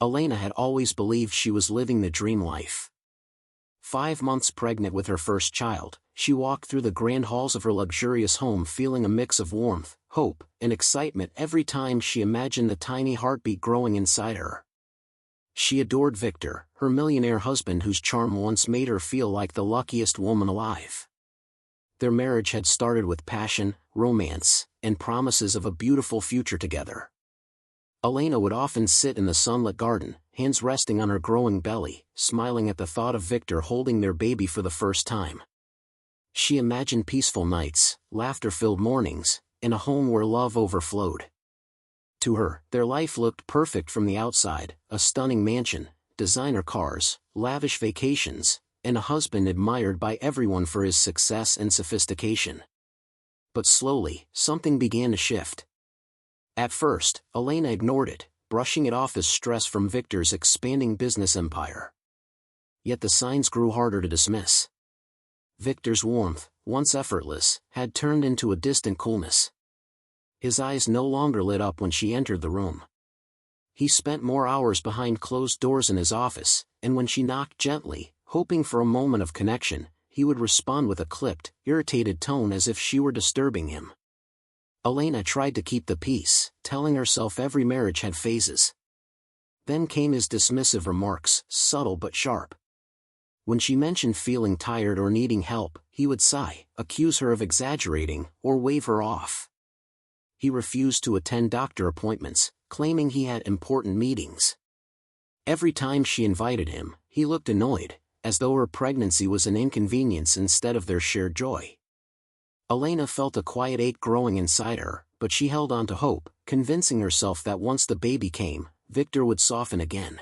Elena had always believed she was living the dream life. 5 months pregnant with her first child, she walked through the grand halls of her luxurious home feeling a mix of warmth, hope, and excitement every time she imagined the tiny heartbeat growing inside her. She adored Victor, her millionaire husband whose charm once made her feel like the luckiest woman alive. Their marriage had started with passion, romance, and promises of a beautiful future together. Elena would often sit in the sunlit garden, hands resting on her growing belly, smiling at the thought of Victor holding their baby for the first time. She imagined peaceful nights, laughter-filled mornings, and a home where love overflowed. To her, their life looked perfect from the outside, a stunning mansion, designer cars, lavish vacations, and a husband admired by everyone for his success and sophistication. But slowly, something began to shift. At first, Elena ignored it, brushing it off as stress from Victor's expanding business empire. Yet the signs grew harder to dismiss. Victor's warmth, once effortless, had turned into a distant coolness. His eyes no longer lit up when she entered the room. He spent more hours behind closed doors in his office, and when she knocked gently, hoping for a moment of connection, he would respond with a clipped, irritated tone as if she were disturbing him. Elena tried to keep the peace, telling herself every marriage had phases. Then came his dismissive remarks, subtle but sharp. When she mentioned feeling tired or needing help, he would sigh, accuse her of exaggerating, or wave her off. He refused to attend doctor appointments, claiming he had important meetings. Every time she invited him, he looked annoyed, as though her pregnancy was an inconvenience instead of their shared joy. Elena felt a quiet ache growing inside her, but she held on to hope, convincing herself that once the baby came, Victor would soften again.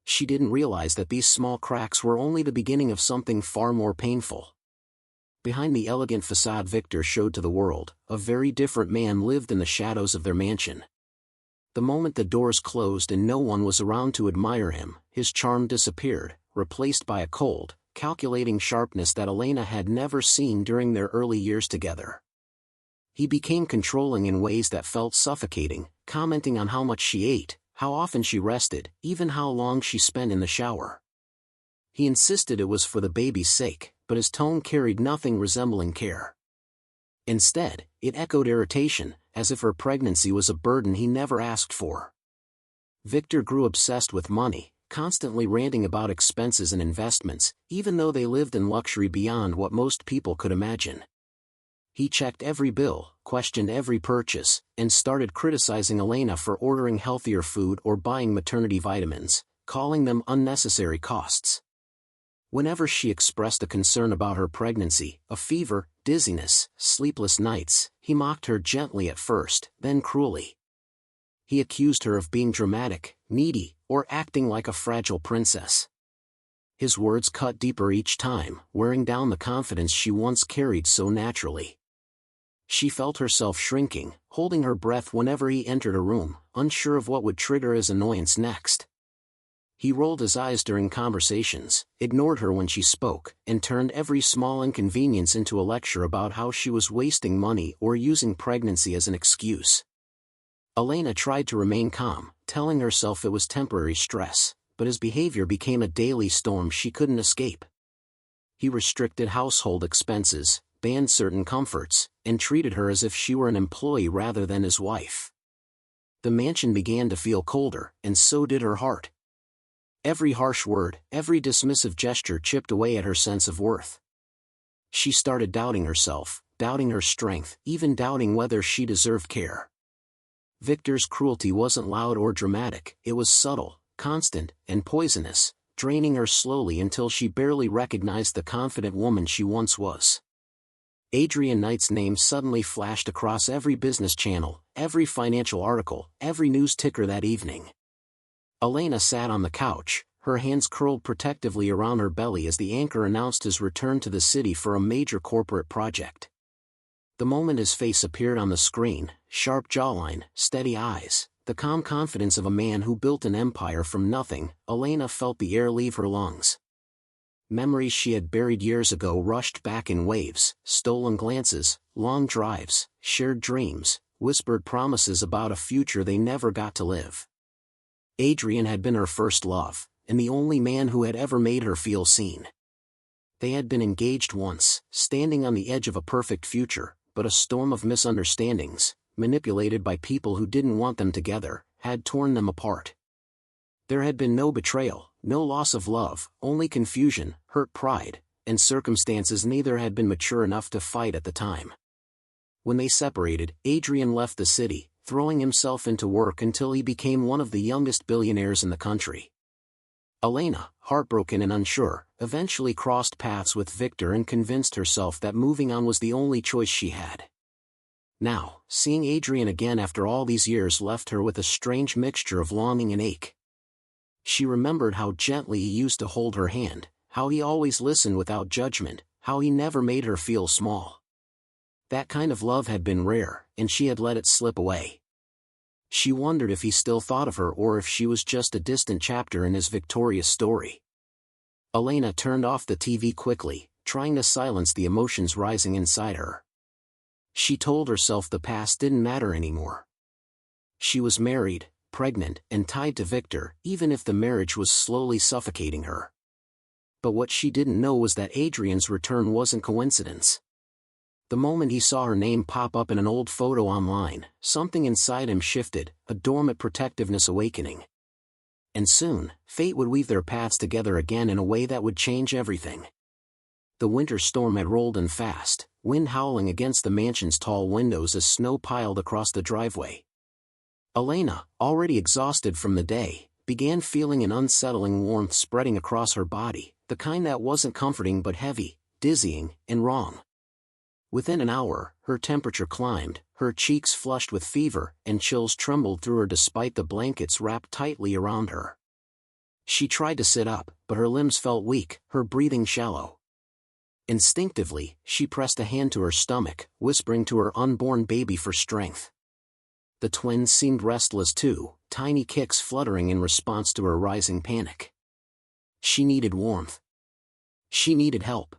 She didn't realize that these small cracks were only the beginning of something far more painful. Behind the elegant facade Victor showed to the world, a very different man lived in the shadows of their mansion. The moment the doors closed and no one was around to admire him, his charm disappeared, replaced by a cold, calculating sharpness that Elena had never seen during their early years together. He became controlling in ways that felt suffocating, commenting on how much she ate, how often she rested, even how long she spent in the shower. He insisted it was for the baby's sake, but his tone carried nothing resembling care. Instead, it echoed irritation, as if her pregnancy was a burden he never asked for. Victor grew obsessed with money, constantly ranting about expenses and investments, even though they lived in luxury beyond what most people could imagine. He checked every bill, questioned every purchase, and started criticizing Elena for ordering healthier food or buying maternity vitamins, calling them unnecessary costs. Whenever she expressed a concern about her pregnancy, a fever, dizziness, sleepless nights, he mocked her gently at first, then cruelly. He accused her of being dramatic, needy, or acting like a fragile princess. His words cut deeper each time, wearing down the confidence she once carried so naturally. She felt herself shrinking, holding her breath whenever he entered a room, unsure of what would trigger his annoyance next. He rolled his eyes during conversations, ignored her when she spoke, and turned every small inconvenience into a lecture about how she was wasting money or using pregnancy as an excuse. Elena tried to remain calm, telling herself it was temporary stress, but his behavior became a daily storm she couldn't escape. He restricted household expenses, banned certain comforts, and treated her as if she were an employee rather than his wife. The mansion began to feel colder, and so did her heart. Every harsh word, every dismissive gesture chipped away at her sense of worth. She started doubting herself, doubting her strength, even doubting whether she deserved care. Victor's cruelty wasn't loud or dramatic, it was subtle, constant, and poisonous, draining her slowly until she barely recognized the confident woman she once was. Adrian Knight's name suddenly flashed across every business channel, every financial article, every news ticker that evening. Elena sat on the couch, her hands curled protectively around her belly as the anchor announced his return to the city for a major corporate project. The moment his face appeared on the screen, sharp jawline, steady eyes, the calm confidence of a man who built an empire from nothing, Elena felt the air leave her lungs. Memories she had buried years ago rushed back in waves, stolen glances, long drives, shared dreams, whispered promises about a future they never got to live. Adrian had been her first love, and the only man who had ever made her feel seen. They had been engaged once, standing on the edge of a perfect future, but a storm of misunderstandings, manipulated by people who didn't want them together, had torn them apart. There had been no betrayal, no loss of love, only confusion, hurt pride, and circumstances neither had been mature enough to fight at the time. When they separated, Adrian left the city, throwing himself into work until he became one of the youngest billionaires in the country. Elena, heartbroken and unsure, eventually crossed paths with Victor and convinced herself that moving on was the only choice she had. Now, seeing Adrian again after all these years left her with a strange mixture of longing and ache. She remembered how gently he used to hold her hand, how he always listened without judgment, how he never made her feel small. That kind of love had been rare, and she had let it slip away. She wondered if he still thought of her or if she was just a distant chapter in his victorious story. Elena turned off the TV quickly, trying to silence the emotions rising inside her. She told herself the past didn't matter anymore. She was married, pregnant, and tied to Victor, even if the marriage was slowly suffocating her. But what she didn't know was that Adrian's return wasn't coincidence. The moment he saw her name pop up in an old photo online, something inside him shifted, a dormant protectiveness awakening. And soon, fate would weave their paths together again in a way that would change everything. The winter storm had rolled in fast, wind howling against the mansion's tall windows as snow piled across the driveway. Elena, already exhausted from the day, began feeling an unsettling warmth spreading across her body, the kind that wasn't comforting but heavy, dizzying, and wrong. Within an hour, her temperature climbed, her cheeks flushed with fever, and chills trembled through her despite the blankets wrapped tightly around her. She tried to sit up, but her limbs felt weak, her breathing shallow. Instinctively, she pressed a hand to her stomach, whispering to her unborn baby for strength. The twins seemed restless too, tiny kicks fluttering in response to her rising panic. She needed warmth. She needed help.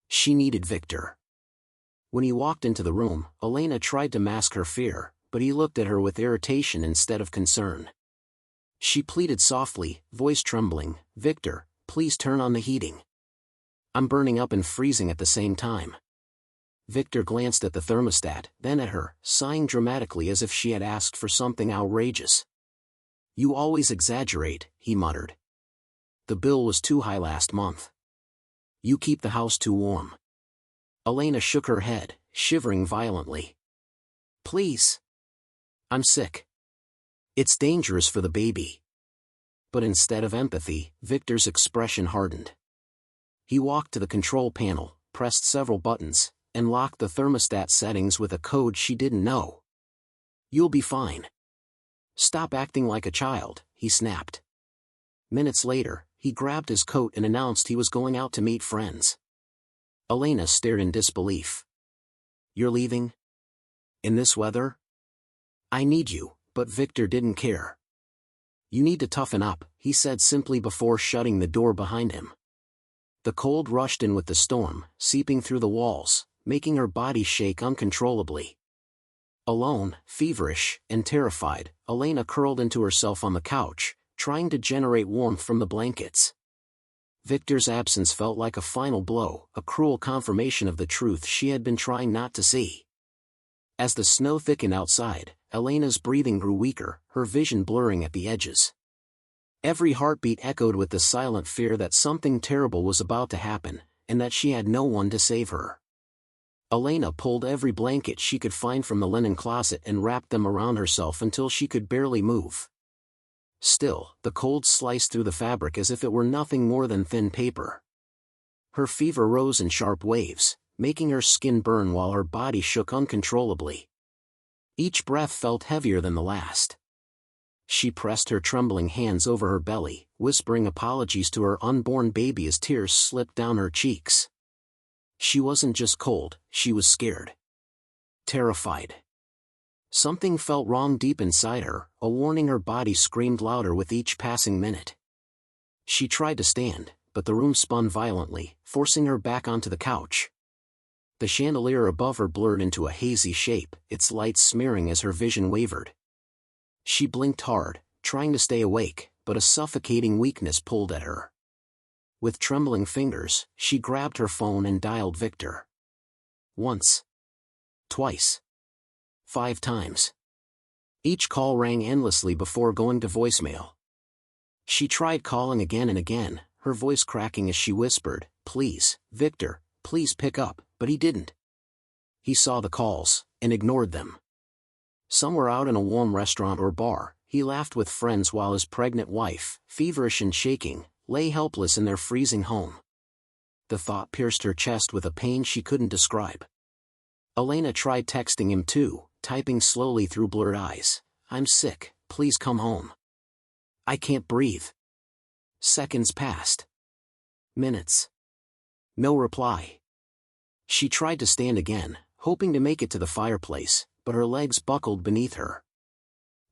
She needed Victor. When he walked into the room, Elena tried to mask her fear, but he looked at her with irritation instead of concern. She pleaded softly, voice trembling, "Victor, please turn on the heating. I'm burning up and freezing at the same time." Victor glanced at the thermostat, then at her, sighing dramatically as if she had asked for something outrageous. "You always exaggerate," he muttered. "The bill was too high last month. You keep the house too warm." Elena shook her head, shivering violently. "Please. I'm sick. It's dangerous for the baby." But instead of empathy, Victor's expression hardened. He walked to the control panel, pressed several buttons, and locked the thermostat settings with a code she didn't know. "You'll be fine. Stop acting like a child," he snapped. Minutes later, he grabbed his coat and announced he was going out to meet friends. Elena stared in disbelief. "You're leaving? In this weather?" "I need you," but Victor didn't care. "You need to toughen up," he said simply before shutting the door behind him. The cold rushed in with the storm, seeping through the walls, making her body shake uncontrollably. Alone, feverish, and terrified, Elena curled into herself on the couch, trying to generate warmth from the blankets. Victor's absence felt like a final blow, a cruel confirmation of the truth she had been trying not to see. As the snow thickened outside, Elena's breathing grew weaker, her vision blurring at the edges. Every heartbeat echoed with the silent fear that something terrible was about to happen, and that she had no one to save her. Elena pulled every blanket she could find from the linen closet and wrapped them around herself until she could barely move. Still, the cold sliced through the fabric as if it were nothing more than thin paper. Her fever rose in sharp waves, making her skin burn while her body shook uncontrollably. Each breath felt heavier than the last. She pressed her trembling hands over her belly, whispering apologies to her unborn baby as tears slipped down her cheeks. She wasn't just cold, she was scared. Terrified. Something felt wrong deep inside her, a warning her body screamed louder with each passing minute. She tried to stand, but the room spun violently, forcing her back onto the couch. The chandelier above her blurred into a hazy shape, its light smearing as her vision wavered. She blinked hard, trying to stay awake, but a suffocating weakness pulled at her. With trembling fingers, she grabbed her phone and dialed Victor. Once. Twice. 5 times. Each call rang endlessly before going to voicemail. She tried calling again and again, her voice cracking as she whispered, "Please, Victor, please pick up," but he didn't. He saw the calls, and ignored them. Somewhere out in a warm restaurant or bar, he laughed with friends while his pregnant wife, feverish and shaking, lay helpless in their freezing home. The thought pierced her chest with a pain she couldn't describe. Elena tried texting him too, typing slowly through blurred eyes, "I'm sick, please come home. I can't breathe." Seconds passed. Minutes. No reply. She tried to stand again, hoping to make it to the fireplace, but her legs buckled beneath her.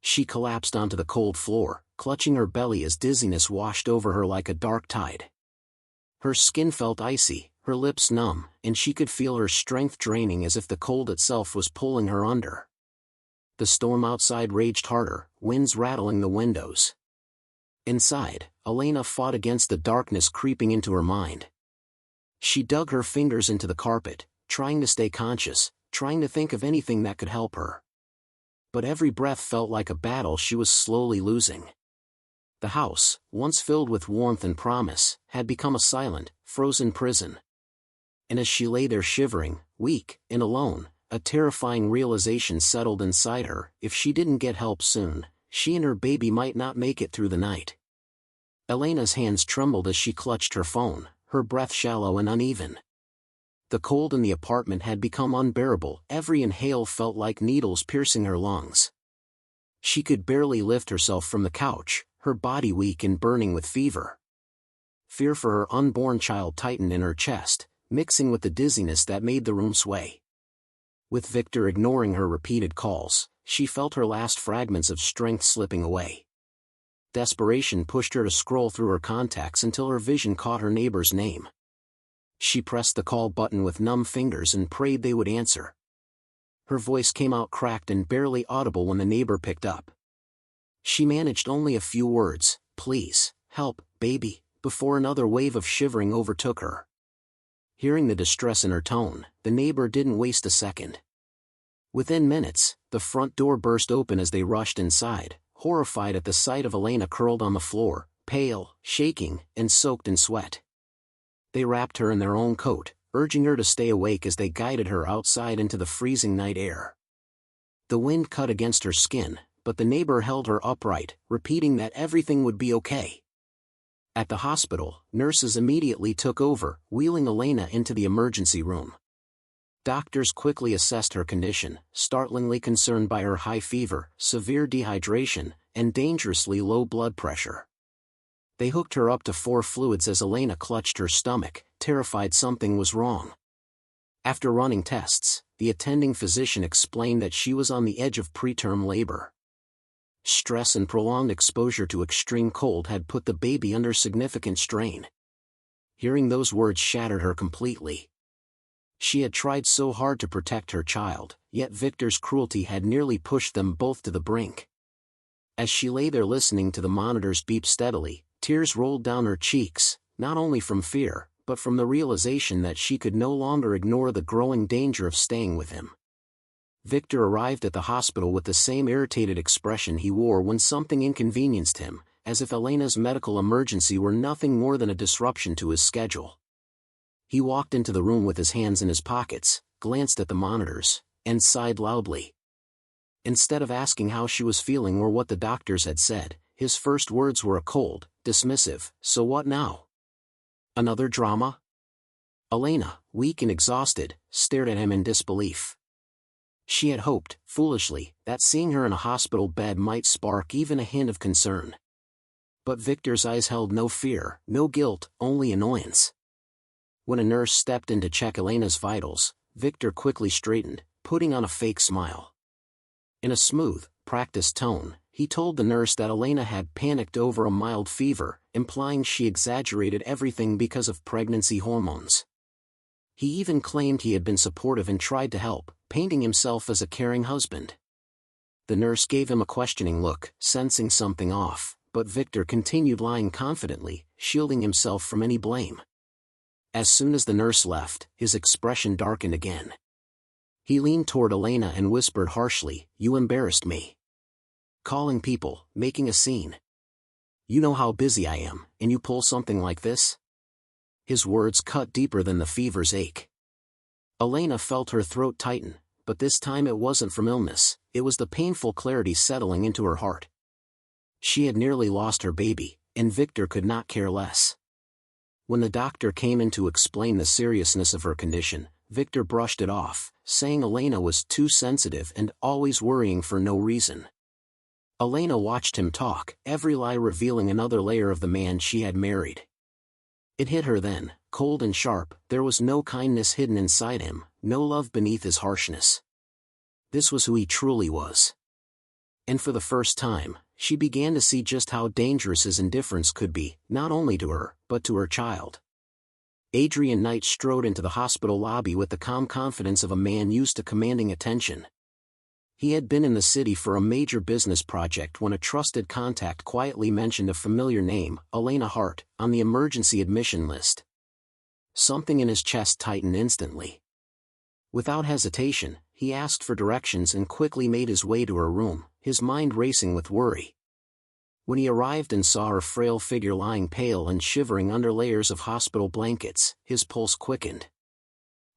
She collapsed onto the cold floor, clutching her belly as dizziness washed over her like a dark tide. Her skin felt icy, her lips numb, and she could feel her strength draining as if the cold itself was pulling her under. The storm outside raged harder, winds rattling the windows. Inside, Elena fought against the darkness creeping into her mind. She dug her fingers into the carpet, trying to stay conscious, trying to think of anything that could help her. But every breath felt like a battle she was slowly losing. The house, once filled with warmth and promise, had become a silent, frozen prison. And as she lay there shivering, weak, and alone, a terrifying realization settled inside her: if she didn't get help soon, she and her baby might not make it through the night. Elena's hands trembled as she clutched her phone, her breath shallow and uneven. The cold in the apartment had become unbearable, every inhale felt like needles piercing her lungs. She could barely lift herself from the couch, her body weak and burning with fever. Fear for her unborn child tightened in her chest, mixing with the dizziness that made the room sway. With Victor ignoring her repeated calls, she felt her last fragments of strength slipping away. Desperation pushed her to scroll through her contacts until her vision caught her neighbor's name. She pressed the call button with numb fingers and prayed they would answer. Her voice came out cracked and barely audible when the neighbor picked up. She managed only a few words, "Please, help, baby," before another wave of shivering overtook her. Hearing the distress in her tone, the neighbor didn't waste a second. Within minutes, the front door burst open as they rushed inside, horrified at the sight of Elena curled on the floor, pale, shaking, and soaked in sweat. They wrapped her in their own coat, urging her to stay awake as they guided her outside into the freezing night air. The wind cut against her skin, but the neighbor held her upright, repeating that everything would be okay. At the hospital, nurses immediately took over, wheeling Elena into the emergency room. Doctors quickly assessed her condition, startlingly concerned by her high fever, severe dehydration, and dangerously low blood pressure. They hooked her up to 4 fluids as Elena clutched her stomach, terrified something was wrong. After running tests, the attending physician explained that she was on the edge of preterm labor. Stress and prolonged exposure to extreme cold had put the baby under significant strain. Hearing those words shattered her completely. She had tried so hard to protect her child, yet Victor's cruelty had nearly pushed them both to the brink. As she lay there listening to the monitors beep steadily, tears rolled down her cheeks, not only from fear, but from the realization that she could no longer ignore the growing danger of staying with him. Victor arrived at the hospital with the same irritated expression he wore when something inconvenienced him, as if Elena's medical emergency were nothing more than a disruption to his schedule. He walked into the room with his hands in his pockets, glanced at the monitors, and sighed loudly. Instead of asking how she was feeling or what the doctors had said, his first words were a cold, dismissive, "So what now? Another drama?" Elena, weak and exhausted, stared at him in disbelief. She had hoped, foolishly, that seeing her in a hospital bed might spark even a hint of concern. But Victor's eyes held no fear, no guilt, only annoyance. When a nurse stepped in to check Elena's vitals, Victor quickly straightened, putting on a fake smile. In a smooth, practiced tone, he told the nurse that Elena had panicked over a mild fever, implying she exaggerated everything because of pregnancy hormones. He even claimed he had been supportive and tried to help, painting himself as a caring husband. The nurse gave him a questioning look, sensing something off, but Victor continued lying confidently, shielding himself from any blame. As soon as the nurse left, his expression darkened again. He leaned toward Elena and whispered harshly, "You embarrassed me. Calling people, making a scene. You know how busy I am, and you pull something like this?" His words cut deeper than the fever's ache. Elena felt her throat tighten, but this time it wasn't from illness, it was the painful clarity settling into her heart. She had nearly lost her baby, and Victor could not care less. When the doctor came in to explain the seriousness of her condition, Victor brushed it off, saying Elena was too sensitive and always worrying for no reason. Elena watched him talk, every lie revealing another layer of the man she had married. It hit her then, cold and sharp, there was no kindness hidden inside him, no love beneath his harshness. This was who he truly was. And for the first time, she began to see just how dangerous his indifference could be, not only to her, but to her child. Adrian Knight strode into the hospital lobby with the calm confidence of a man used to commanding attention. He had been in the city for a major business project when a trusted contact quietly mentioned a familiar name, Elena Hart, on the emergency admission list. Something in his chest tightened instantly. Without hesitation, he asked for directions and quickly made his way to her room, his mind racing with worry. When he arrived and saw her frail figure lying pale and shivering under layers of hospital blankets, his pulse quickened.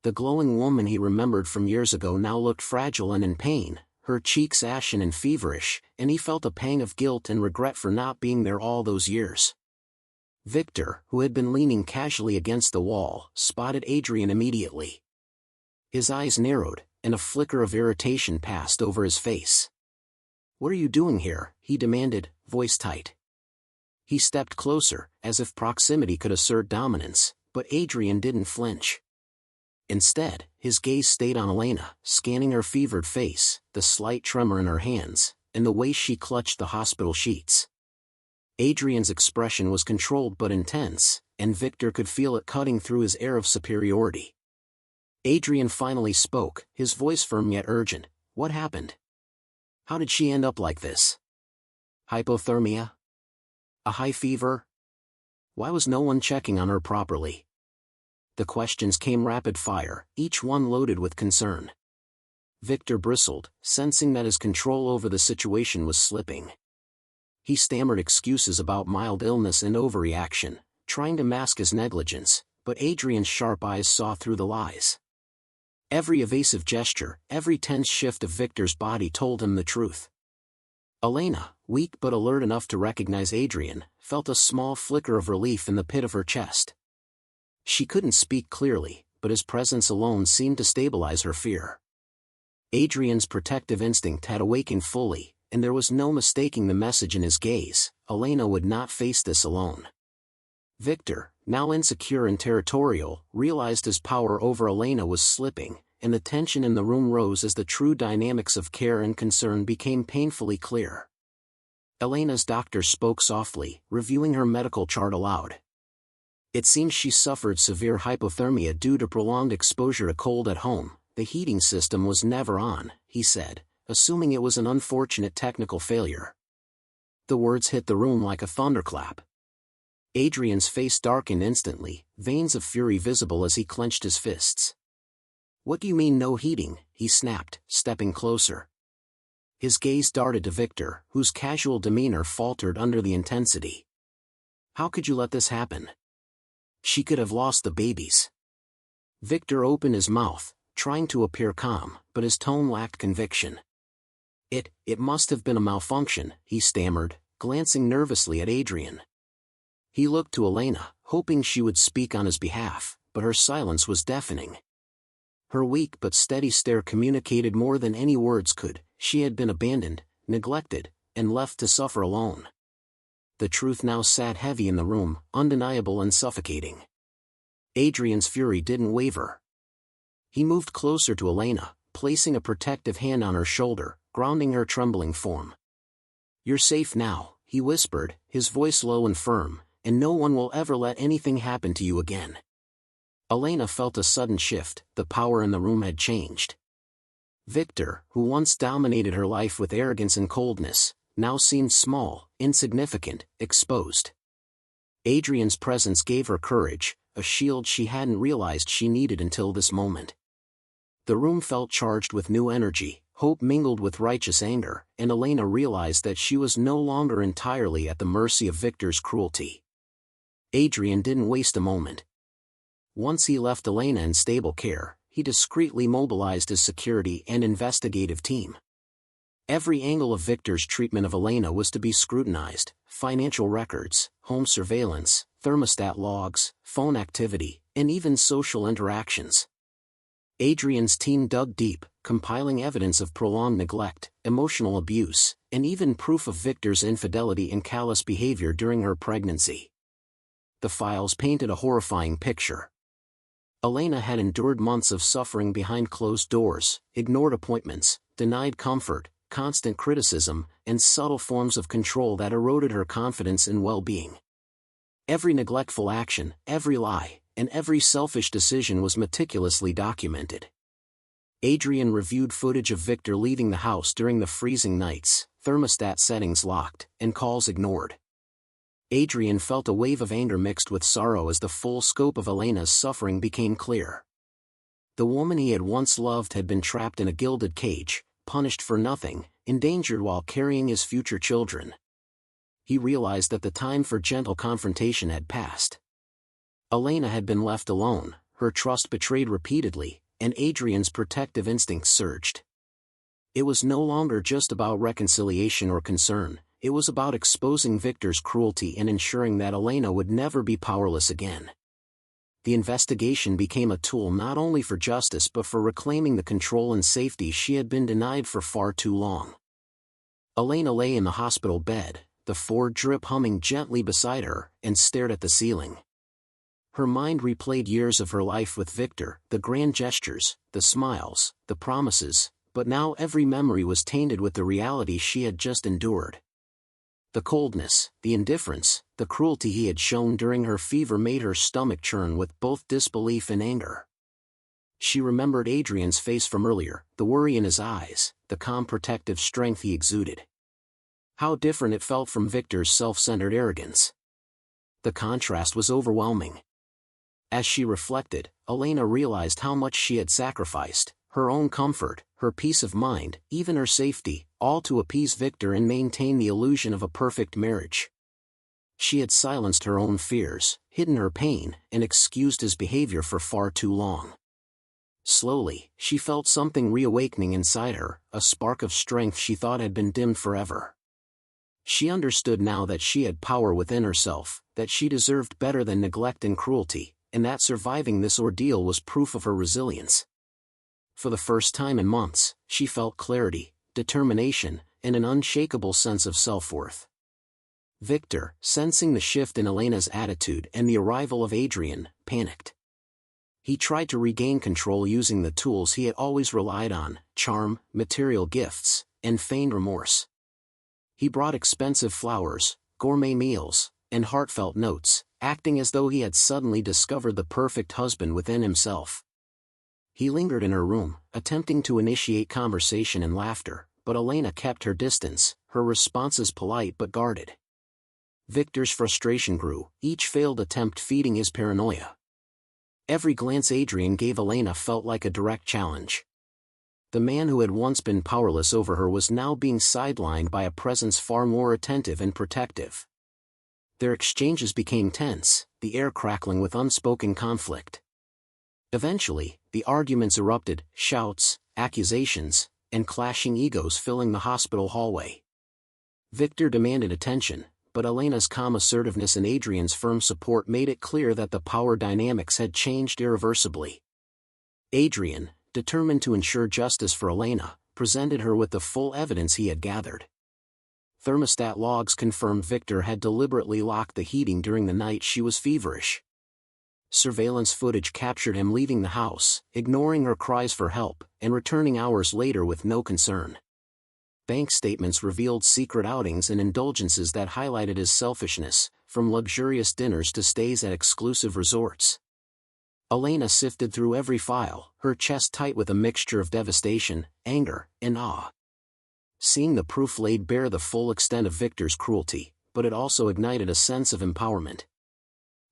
The glowing woman he remembered from years ago now looked fragile and in pain, her cheeks ashen and feverish, and he felt a pang of guilt and regret for not being there all those years. Victor, who had been leaning casually against the wall, spotted Adrian immediately. His eyes narrowed, and a flicker of irritation passed over his face. "What are you doing here?" he demanded, voice tight. He stepped closer, as if proximity could assert dominance, but Adrian didn't flinch. Instead, his gaze stayed on Elena, scanning her fevered face, the slight tremor in her hands, and the way she clutched the hospital sheets. Adrian's expression was controlled but intense, and Victor could feel it cutting through his air of superiority. Adrian finally spoke, his voice firm yet urgent. "What happened? How did she end up like this? Hypothermia? A high fever? Why was no one checking on her properly?" The questions came rapid fire, each one loaded with concern. Victor bristled, sensing that his control over the situation was slipping. He stammered excuses about mild illness and overreaction, trying to mask his negligence, but Adrian's sharp eyes saw through the lies. Every evasive gesture, every tense shift of Victor's body told him the truth. Elena, weak but alert enough to recognize Adrian, felt a small flicker of relief in the pit of her chest. She couldn't speak clearly, but his presence alone seemed to stabilize her fear. Adrian's protective instinct had awakened fully, and there was no mistaking the message in his gaze: Elena would not face this alone. Victor, now insecure and territorial, realized his power over Elena was slipping, and the tension in the room rose as the true dynamics of care and concern became painfully clear. Elena's doctor spoke softly, reviewing her medical chart aloud. "It seems she suffered severe hypothermia due to prolonged exposure to cold at home. The heating system was never on," he said, assuming it was an unfortunate technical failure. The words hit the room like a thunderclap. Adrian's face darkened instantly, veins of fury visible as he clenched his fists. "What do you mean no heating?" he snapped, stepping closer. His gaze darted to Victor, whose casual demeanor faltered under the intensity. "How could you let this happen? She could have lost the babies." Victor opened his mouth, trying to appear calm, but his tone lacked conviction. It must have been a malfunction," he stammered, glancing nervously at Adrian. He looked to Elena, hoping she would speak on his behalf, but her silence was deafening. Her weak but steady stare communicated more than any words could: she had been abandoned, neglected, and left to suffer alone. The truth now sat heavy in the room, undeniable and suffocating. Adrian's fury didn't waver. He moved closer to Elena, placing a protective hand on her shoulder, grounding her trembling form. "You're safe now," he whispered, his voice low and firm, "and no one will ever let anything happen to you again." Elena felt a sudden shift, the power in the room had changed. Victor, who once dominated her life with arrogance and coldness, now seemed small, insignificant, exposed. Adrian's presence gave her courage, a shield she hadn't realized she needed until this moment. The room felt charged with new energy, hope mingled with righteous anger, and Elena realized that she was no longer entirely at the mercy of Victor's cruelty. Adrian didn't waste a moment. Once he left Elena in stable care, he discreetly mobilized his security and investigative team. Every angle of Victor's treatment of Elena was to be scrutinized: financial records, home surveillance, thermostat logs, phone activity, and even social interactions. Adrian's team dug deep, compiling evidence of prolonged neglect, emotional abuse, and even proof of Victor's infidelity and callous behavior during her pregnancy. The files painted a horrifying picture. Elena had endured months of suffering behind closed doors, ignored appointments, denied comfort, constant criticism, and subtle forms of control that eroded her confidence and well-being. Every neglectful action, every lie, and every selfish decision was meticulously documented. Adrian reviewed footage of Victor leaving the house during the freezing nights, thermostat settings locked, and calls ignored. Adrian felt a wave of anger mixed with sorrow as the full scope of Elena's suffering became clear. The woman he had once loved had been trapped in a gilded cage, punished for nothing, endangered while carrying his future children. He realized that the time for gentle confrontation had passed. Elena had been left alone, her trust betrayed repeatedly, and Adrian's protective instincts surged. It was no longer just about reconciliation or concern, it was about exposing Victor's cruelty and ensuring that Elena would never be powerless again. The investigation became a tool not only for justice but for reclaiming the control and safety she had been denied for far too long. Elena lay in the hospital bed, the Ford drip humming gently beside her, and stared at the ceiling. Her mind replayed years of her life with Victor, the grand gestures, the smiles, the promises, but now every memory was tainted with the reality she had just endured. The coldness, the indifference, the cruelty he had shown during her fever made her stomach churn with both disbelief and anger. She remembered Adrian's face from earlier, the worry in his eyes, the calm protective strength he exuded. How different it felt from Victor's self-centered arrogance. The contrast was overwhelming. As she reflected, Elena realized how much she had sacrificed, her own comfort, her peace of mind, even her safety, all to appease Victor and maintain the illusion of a perfect marriage. She had silenced her own fears, hidden her pain, and excused his behavior for far too long. Slowly, she felt something reawakening inside her, a spark of strength she thought had been dimmed forever. She understood now that she had power within herself, that she deserved better than neglect and cruelty, and that surviving this ordeal was proof of her resilience. For the first time in months, she felt clarity, determination, and an unshakable sense of self-worth. Victor, sensing the shift in Elena's attitude and the arrival of Adrian, panicked. He tried to regain control using the tools he had always relied on: charm, material gifts, and feigned remorse. He brought expensive flowers, gourmet meals, and heartfelt notes, acting as though he had suddenly discovered the perfect husband within himself. He lingered in her room, attempting to initiate conversation and laughter, but Elena kept her distance, her responses polite but guarded. Victor's frustration grew, each failed attempt feeding his paranoia. Every glance Adrian gave Elena felt like a direct challenge. The man who had once been powerless over her was now being sidelined by a presence far more attentive and protective. Their exchanges became tense, the air crackling with unspoken conflict. Eventually, the arguments erupted, shouts, accusations, and clashing egos filling the hospital hallway. Victor demanded attention, but Elena's calm assertiveness and Adrian's firm support made it clear that the power dynamics had changed irreversibly. Adrian, determined to ensure justice for Elena, presented her with the full evidence he had gathered. Thermostat logs confirmed Victor had deliberately locked the heating during the night she was feverish. Surveillance footage captured him leaving the house, ignoring her cries for help, and returning hours later with no concern. Bank statements revealed secret outings and indulgences that highlighted his selfishness, from luxurious dinners to stays at exclusive resorts. Elena sifted through every file, her chest tight with a mixture of devastation, anger, and awe. Seeing the proof laid bare the full extent of Victor's cruelty, but it also ignited a sense of empowerment.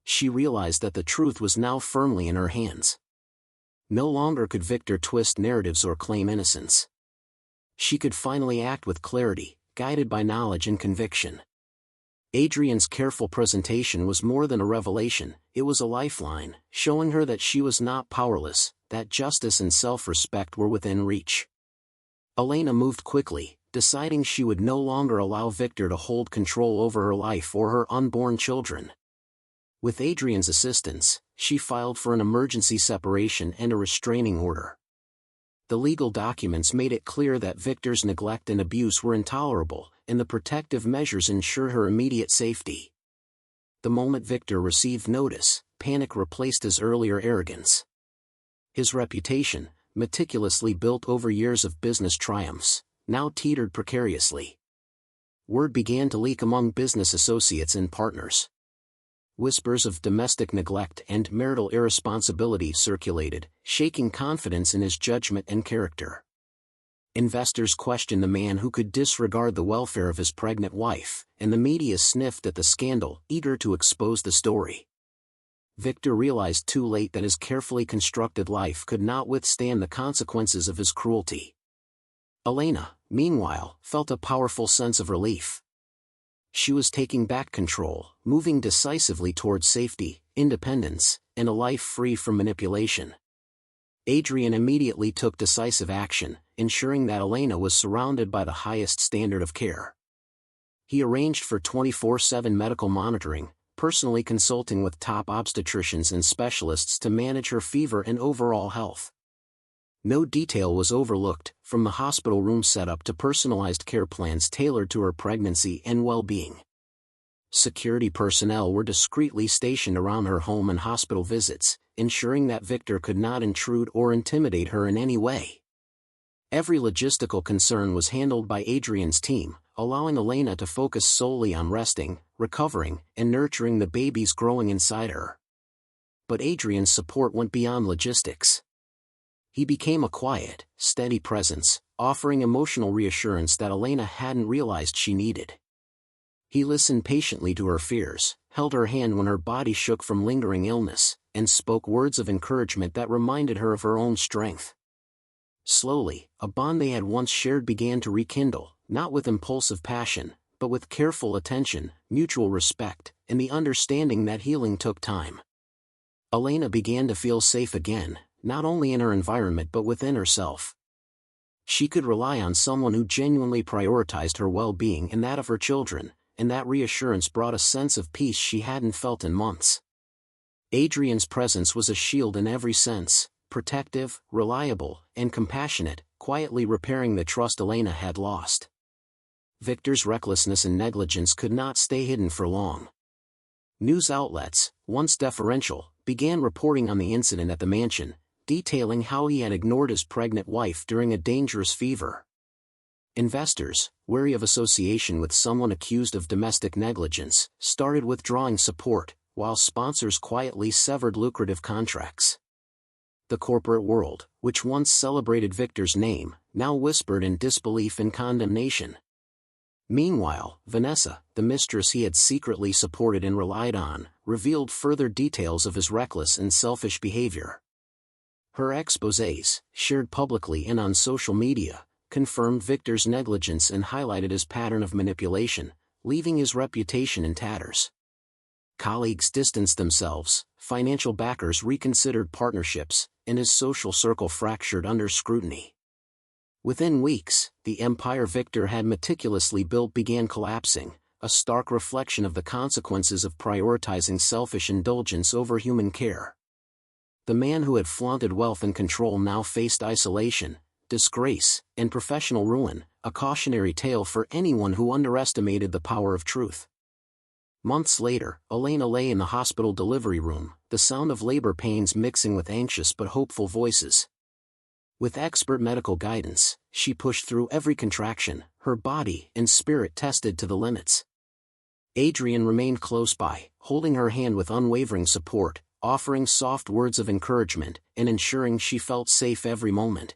She realized that the truth was now firmly in her hands. No longer could Victor twist narratives or claim innocence. She could finally act with clarity, guided by knowledge and conviction. Adrian's careful presentation was more than a revelation, it was a lifeline, showing her that she was not powerless, that justice and self-respect were within reach. Elena moved quickly, deciding she would no longer allow Victor to hold control over her life or her unborn children. With Adrian's assistance, she filed for an emergency separation and a restraining order. The legal documents made it clear that Victor's neglect and abuse were intolerable, and the protective measures ensured her immediate safety. The moment Victor received notice, panic replaced his earlier arrogance. His reputation, meticulously built over years of business triumphs, now teetered precariously. Word began to leak among business associates and partners. Whispers of domestic neglect and marital irresponsibility circulated, shaking confidence in his judgment and character. Investors questioned the man who could disregard the welfare of his pregnant wife, and the media sniffed at the scandal, eager to expose the story. Victor realized too late that his carefully constructed life could not withstand the consequences of his cruelty. Elena, meanwhile, felt a powerful sense of relief. She was taking back control, moving decisively towards safety, independence, and a life free from manipulation. Adrian immediately took decisive action, ensuring that Elena was surrounded by the highest standard of care. He arranged for 24/7 medical monitoring, personally consulting with top obstetricians and specialists to manage her fever and overall health. No detail was overlooked, from the hospital room setup to personalized care plans tailored to her pregnancy and well-being. Security personnel were discreetly stationed around her home and hospital visits, ensuring that Victor could not intrude or intimidate her in any way. Every logistical concern was handled by Adrian's team, allowing Elena to focus solely on resting, recovering, and nurturing the babies growing inside her. But Adrian's support went beyond logistics. He became a quiet, steady presence, offering emotional reassurance that Elena hadn't realized she needed. He listened patiently to her fears, held her hand when her body shook from lingering illness, and spoke words of encouragement that reminded her of her own strength. Slowly, a bond they had once shared began to rekindle, not with impulsive passion, but with careful attention, mutual respect, and the understanding that healing took time. Elena began to feel safe again, not only in her environment but within herself. She could rely on someone who genuinely prioritized her well-being and that of her children, and that reassurance brought a sense of peace she hadn't felt in months. Adrian's presence was a shield in every sense, protective, reliable, and compassionate, quietly repairing the trust Elena had lost. Victor's recklessness and negligence could not stay hidden for long. News outlets, once deferential, began reporting on the incident at the mansion, detailing how he had ignored his pregnant wife during a dangerous fever. Investors, wary of association with someone accused of domestic negligence, started withdrawing support, while sponsors quietly severed lucrative contracts. The corporate world, which once celebrated Victor's name, now whispered in disbelief and condemnation. Meanwhile, Vanessa, the mistress he had secretly supported and relied on, revealed further details of his reckless and selfish behavior. Her exposés, shared publicly and on social media, confirmed Victor's negligence and highlighted his pattern of manipulation, leaving his reputation in tatters. Colleagues distanced themselves, financial backers reconsidered partnerships, and his social circle fractured under scrutiny. Within weeks, the empire Victor had meticulously built began collapsing, a stark reflection of the consequences of prioritizing selfish indulgence over human care. The man who had flaunted wealth and control now faced isolation, disgrace, and professional ruin, a cautionary tale for anyone who underestimated the power of truth. Months later, Elena lay in the hospital delivery room, the sound of labor pains mixing with anxious but hopeful voices. With expert medical guidance, she pushed through every contraction, her body and spirit tested to the limits. Adrian remained close by, holding her hand with unwavering support, offering soft words of encouragement and ensuring she felt safe every moment.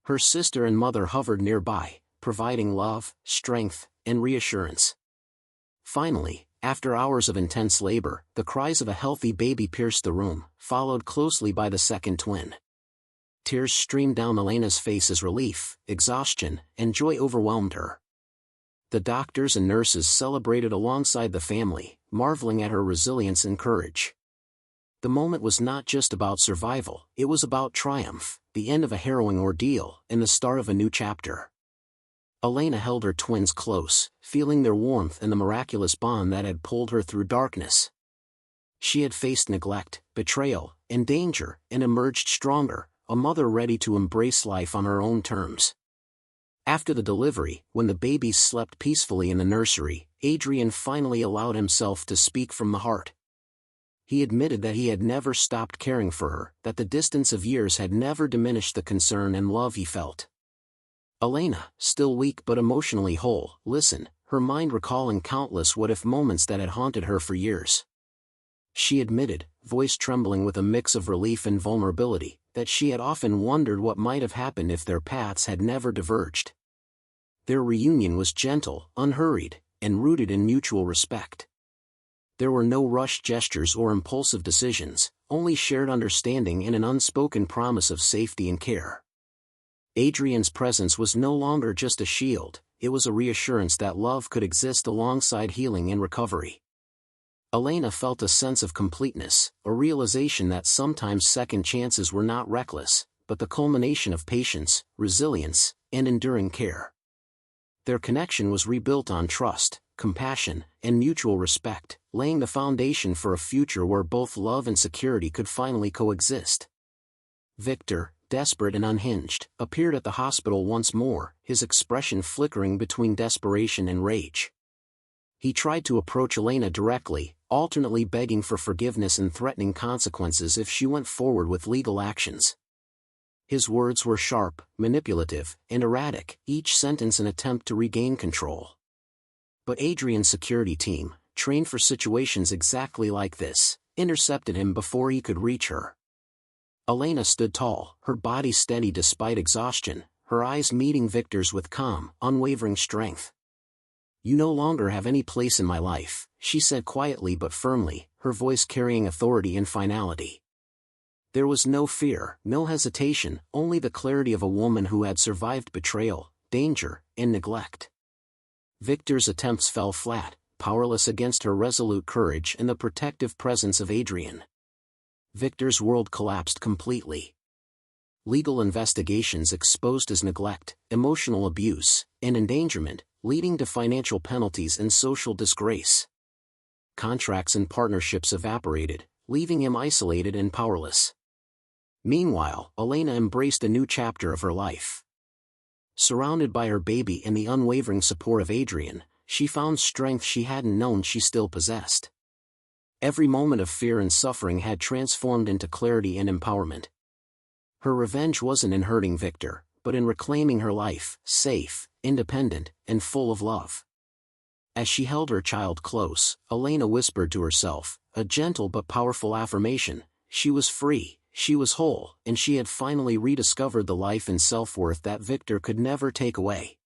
Her sister and mother hovered nearby, providing love, strength, and reassurance. Finally, after hours of intense labor, the cries of a healthy baby pierced the room, followed closely by the second twin. Tears streamed down Elena's face as relief, exhaustion, and joy overwhelmed her. The doctors and nurses celebrated alongside the family, marveling at her resilience and courage. The moment was not just about survival, it was about triumph, the end of a harrowing ordeal, and the start of a new chapter. Elena held her twins close, feeling their warmth and the miraculous bond that had pulled her through darkness. She had faced neglect, betrayal, and danger, and emerged stronger, a mother ready to embrace life on her own terms. After the delivery, when the babies slept peacefully in the nursery, Adrian finally allowed himself to speak from the heart. He admitted that he had never stopped caring for her, that the distance of years had never diminished the concern and love he felt. Elena, still weak but emotionally whole, listened, her mind recalling countless what-if moments that had haunted her for years. She admitted, voice trembling with a mix of relief and vulnerability, that she had often wondered what might have happened if their paths had never diverged. Their reunion was gentle, unhurried, and rooted in mutual respect. There were no rushed gestures or impulsive decisions, only shared understanding and an unspoken promise of safety and care. Adrian's presence was no longer just a shield, it was a reassurance that love could exist alongside healing and recovery. Elena felt a sense of completeness, a realization that sometimes second chances were not reckless, but the culmination of patience, resilience, and enduring care. Their connection was rebuilt on trust, compassion, and mutual respect, laying the foundation for a future where both love and security could finally coexist. Victor, desperate and unhinged, appeared at the hospital once more, his expression flickering between desperation and rage. He tried to approach Elena directly, alternately begging for forgiveness and threatening consequences if she went forward with legal actions. His words were sharp, manipulative, and erratic, each sentence an attempt to regain control. But Adrian's security team, trained for situations exactly like this, intercepted him before he could reach her. Elena stood tall, her body steady despite exhaustion, her eyes meeting Victor's with calm, unwavering strength. "You no longer have any place in my life," she said quietly but firmly, her voice carrying authority and finality. There was no fear, no hesitation, only the clarity of a woman who had survived betrayal, danger, and neglect. Victor's attempts fell flat, powerless against her resolute courage and the protective presence of Adrian. Victor's world collapsed completely. Legal investigations exposed his neglect, emotional abuse, and endangerment, leading to financial penalties and social disgrace. Contracts and partnerships evaporated, leaving him isolated and powerless. Meanwhile, Elena embraced a new chapter of her life. Surrounded by her baby and the unwavering support of Adrian, she found strength she hadn't known she still possessed. Every moment of fear and suffering had transformed into clarity and empowerment. Her revenge wasn't in hurting Victor, but in reclaiming her life, safe, independent, and full of love. As she held her child close, Elena whispered to herself, a gentle but powerful affirmation: she was free, she was whole, and she had finally rediscovered the life and self-worth that Victor could never take away.